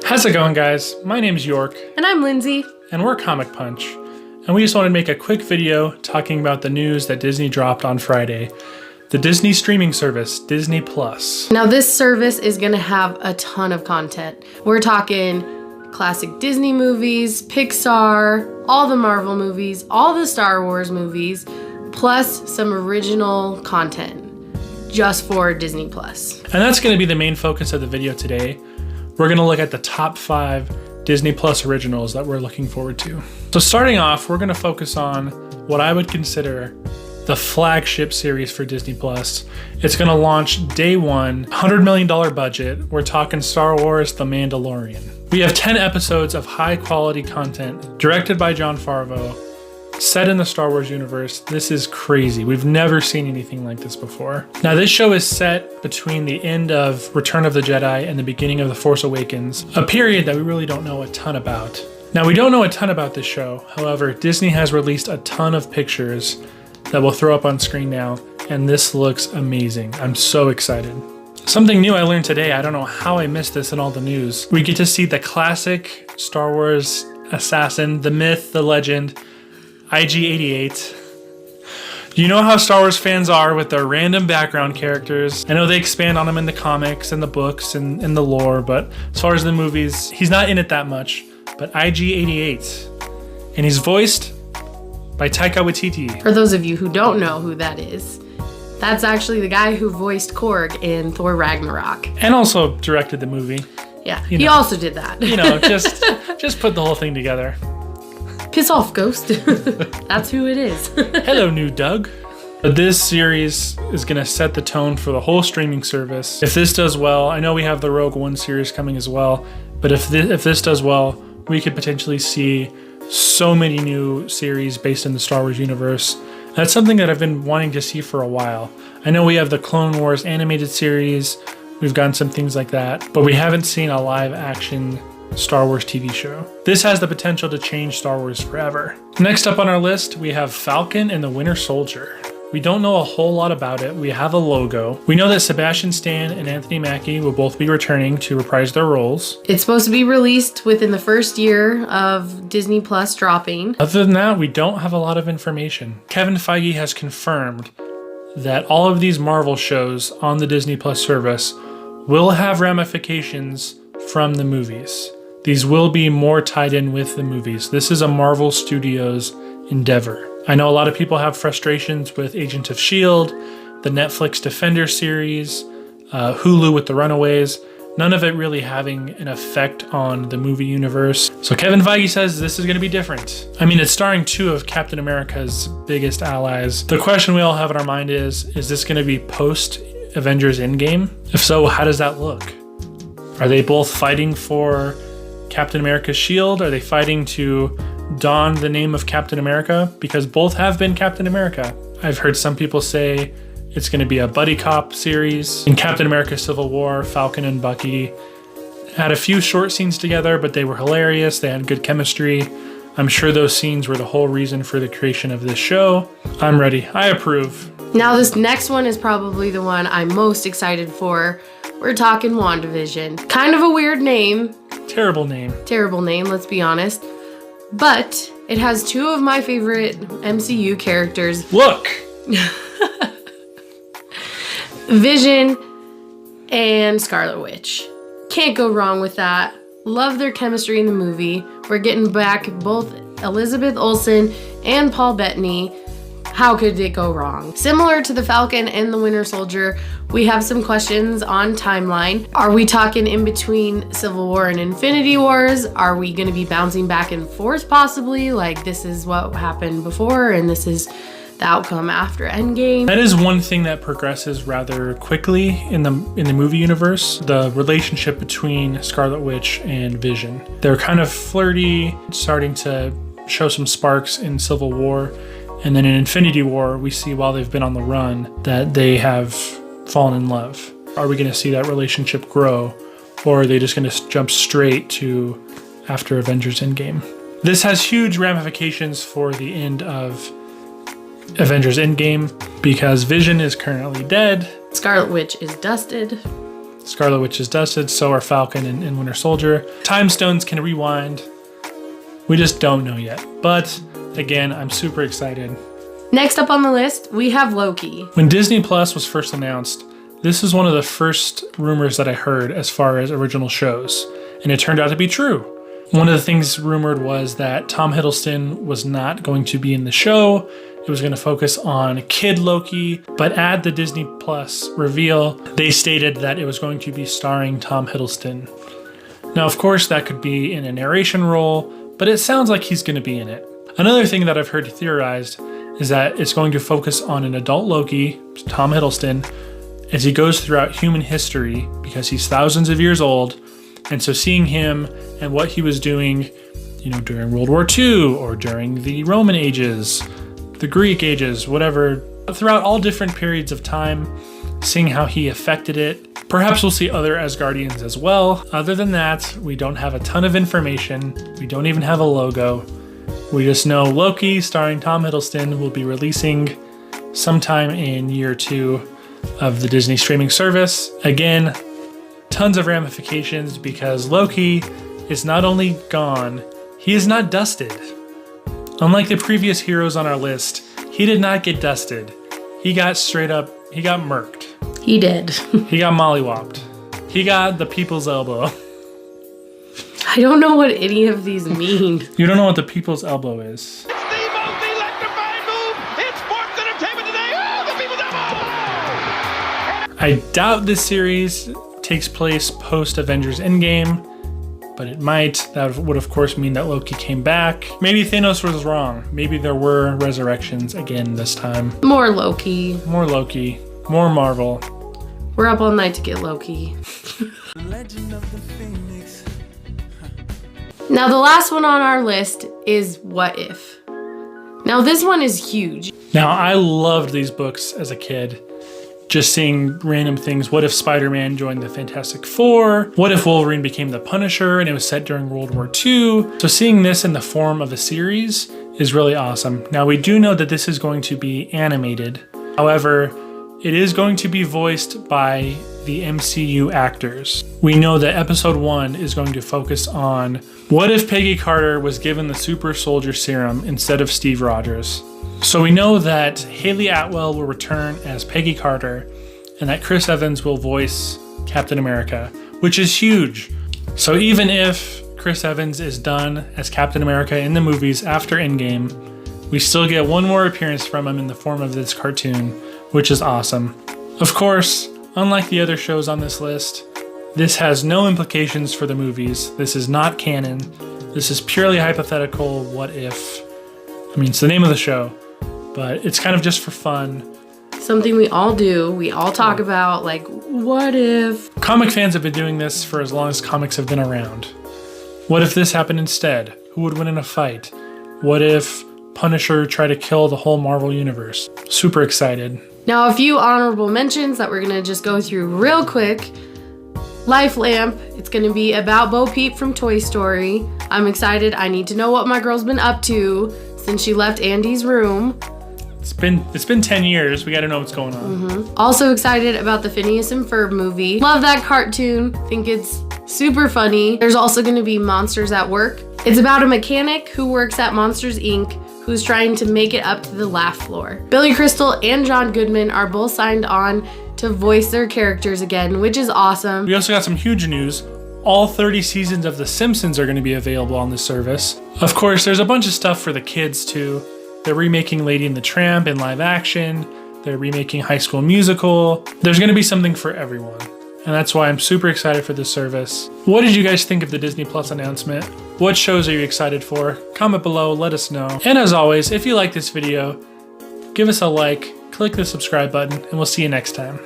How's it going, guys? My name's York. And I'm Lindsay. And we're Comic Punch. And we just wanted to make a quick video talking about the news that Disney dropped on Friday. The Disney streaming service, Disney Plus. Now this service is going to have a ton of content. We're talking classic Disney movies, Pixar, all the Marvel movies, all the Star Wars movies, plus some original content just for Disney Plus. And that's going to be the main focus of the video today. We're going to look at the top 5 Disney Plus originals that we're looking forward to. So starting off, we're going to focus on what I would consider the flagship series for Disney Plus. It's going to launch day one, $100 million budget. We're talking Star Wars, The Mandalorian. We have 10 episodes of high quality content directed by Jon Favreau, set in the Star Wars universe. This is crazy. We've never seen anything like this before. Now, this show is set between the end of Return of the Jedi and the beginning of The Force Awakens, a period that we really don't know a ton about. Now, we don't know a ton about this show. However, Disney has released a ton of pictures that we'll throw up on screen now, and this looks amazing. I'm so excited. Something new I learned today, I don't know how I missed this in all the news. We get to see the classic Star Wars assassin, the myth, the legend, IG-88. You know how Star Wars fans are with their random background characters. I know they expand on them in the comics and the books and in the lore, but as far as the movies, he's not in it that much. But IG-88, and he's voiced by Taika Waititi. For those of you who don't know who that is, that's actually the guy who voiced Korg in Thor Ragnarok. And also directed the movie. Yeah, he also did that. You know, just put the whole thing together. Piss off, Ghost. That's who it is. Hello, new Doug. This series is going to set the tone for the whole streaming service. If this does well, I know we have the Rogue One series coming as well, but if this does well, we could potentially see so many new series based in the Star Wars universe. That's something that I've been wanting to see for a while. I know we have the Clone Wars animated series, we've gotten some things like that, but we haven't seen a live action Star Wars TV show. This has the potential to change Star Wars forever. Next up on our list, we have Falcon and the Winter Soldier. We don't know a whole lot about it. We have a logo. We know that Sebastian Stan and Anthony Mackie will both be returning to reprise their roles. It's supposed to be released within the first year of Disney Plus dropping. Other than that, we don't have a lot of information. Kevin Feige has confirmed that all of these Marvel shows on the Disney Plus service will have ramifications from the movies. These will be more tied in with the movies. This is a Marvel Studios endeavor. I know a lot of people have frustrations with Agents of S.H.I.E.L.D., the Netflix Defender series, Hulu with the Runaways, none of it really having an effect on the movie universe. So Kevin Feige says this is going to be different. I mean, it's starring 2 of Captain America's biggest allies. The question we all have in our mind is this going to be post-Avengers Endgame? If so, how does that look? Are they both fighting for Captain America's shield? Are they fighting to don the name of Captain America? Because both have been Captain America. I've heard some people say it's going to be a buddy cop series. In Captain America Civil War, Falcon and Bucky had a few short scenes together, but they were hilarious. They had good chemistry. I'm sure those scenes were the whole reason for the creation of this show. I'm ready. I approve. Now this next one is probably the one I'm most excited for. We're talking WandaVision. Kind of a weird name. Terrible name. Terrible name, let's be honest. But it has 2 of my favorite MCU characters. Look! Vision and Scarlet Witch. Can't go wrong with that. Love their chemistry in the movie. We're getting back both Elizabeth Olsen and Paul Bettany. How could it go wrong? Similar to the Falcon and the Winter Soldier, we have some questions on timeline. Are we talking in between Civil War and Infinity Wars? Are we going to be bouncing back and forth possibly? Like this is what happened before and this is the outcome after Endgame. That is one thing that progresses rather quickly in the movie universe, the relationship between Scarlet Witch and Vision. They're kind of flirty, starting to show some sparks in Civil War. And then in Infinity War, we see while they've been on the run that they have fallen in love. Are we going to see that relationship grow? Or are they just going to jump straight to after Avengers Endgame? This has huge ramifications for the end of Avengers Endgame because Vision is currently dead. Scarlet Witch is dusted. Scarlet Witch is dusted, so are Falcon and Winter Soldier. Time stones can rewind. We just don't know yet. But again, I'm super excited. Next up on the list, we have Loki. When Disney Plus was first announced, this is one of the first rumors that I heard as far as original shows, and it turned out to be true. One of the things rumored was that Tom Hiddleston was not going to be in the show. It was going to focus on Kid Loki, but at the Disney Plus reveal, they stated that it was going to be starring Tom Hiddleston. Now, of course, that could be in a narration role, but it sounds like he's going to be in it. Another thing that I've heard theorized is that it's going to focus on an adult Loki, Tom Hiddleston, as he goes throughout human history because he's thousands of years old. And so seeing him and what he was doing, during World War II or during the Roman ages, the Greek ages, whatever, throughout all different periods of time, seeing how he affected it. Perhaps we'll see other Asgardians as well. Other than that, we don't have a ton of information. We don't even have a logo. We just know Loki, starring Tom Hiddleston, will be releasing sometime in year 2 of the Disney streaming service. Again, tons of ramifications because Loki is not only gone, he is not dusted. Unlike the previous heroes on our list, he did not get dusted. He got murked. He did. He got mollywopped. He got the people's elbow. I don't know what any of these mean. You don't know what the people's elbow is. It's the most electrifying move in sports entertainment today. Oh, the people's elbow! I doubt this series takes place post-Avengers Endgame, but it might. That would, of course, mean that Loki came back. Maybe Thanos was wrong. Maybe there were resurrections again this time. More Loki. More Loki. More Marvel. We're up all night to get Loki. Legend of the Phoenix. Now, the last one on our list is What If. Now, this one is huge. Now, I loved these books as a kid. Just seeing random things. What if Spider-Man joined the Fantastic Four? What if Wolverine became the Punisher and it was set during World War II? So seeing this in the form of a series is really awesome. Now, we do know that this is going to be animated. However, it is going to be voiced by the MCU actors. We know that episode 1 is going to focus on what if Peggy Carter was given the super soldier serum instead of Steve Rogers. So we know that Haley Atwell will return as Peggy Carter and that Chris Evans will voice Captain America, which is huge. So even if Chris Evans is done as Captain America in the movies after Endgame, we still get one more appearance from him in the form of this cartoon, which is awesome. Of course, unlike the other shows on this list, this has no implications for the movies. This is not canon. This is purely hypothetical. What if? I mean, it's the name of the show, but it's kind of just for fun. Something we all do. We all talk about, like, what if? Comic fans have been doing this for as long as comics have been around. What if this happened instead? Who would win in a fight? What if Punisher tried to kill the whole Marvel universe? Super excited. Now, a few honorable mentions that we're going to just go through real quick. Life Lamp. It's going to be about Bo Peep from Toy Story. I'm excited. I need to know what my girl's been up to since she left Andy's room. It's been 10 years. We got to know what's going on. Also excited about the Phineas and Ferb movie. Love that cartoon. Think it's super funny. There's also going to be Monsters at Work. It's about a mechanic who works at Monsters Inc. who's trying to make it up to the laugh floor. Billy Crystal and John Goodman are both signed on to voice their characters again, which is awesome. We also got some huge news. All 30 seasons of The Simpsons are going to be available on this service. Of course, there's a bunch of stuff for the kids too. They're remaking Lady and the Tramp in live action. They're remaking High School Musical. There's going to be something for everyone. And that's why I'm super excited for this service. What did you guys think of the Disney Plus announcement? What shows are you excited for? Comment below, let us know. And as always, if you like this video, give us a like, click the subscribe button, and we'll see you next time.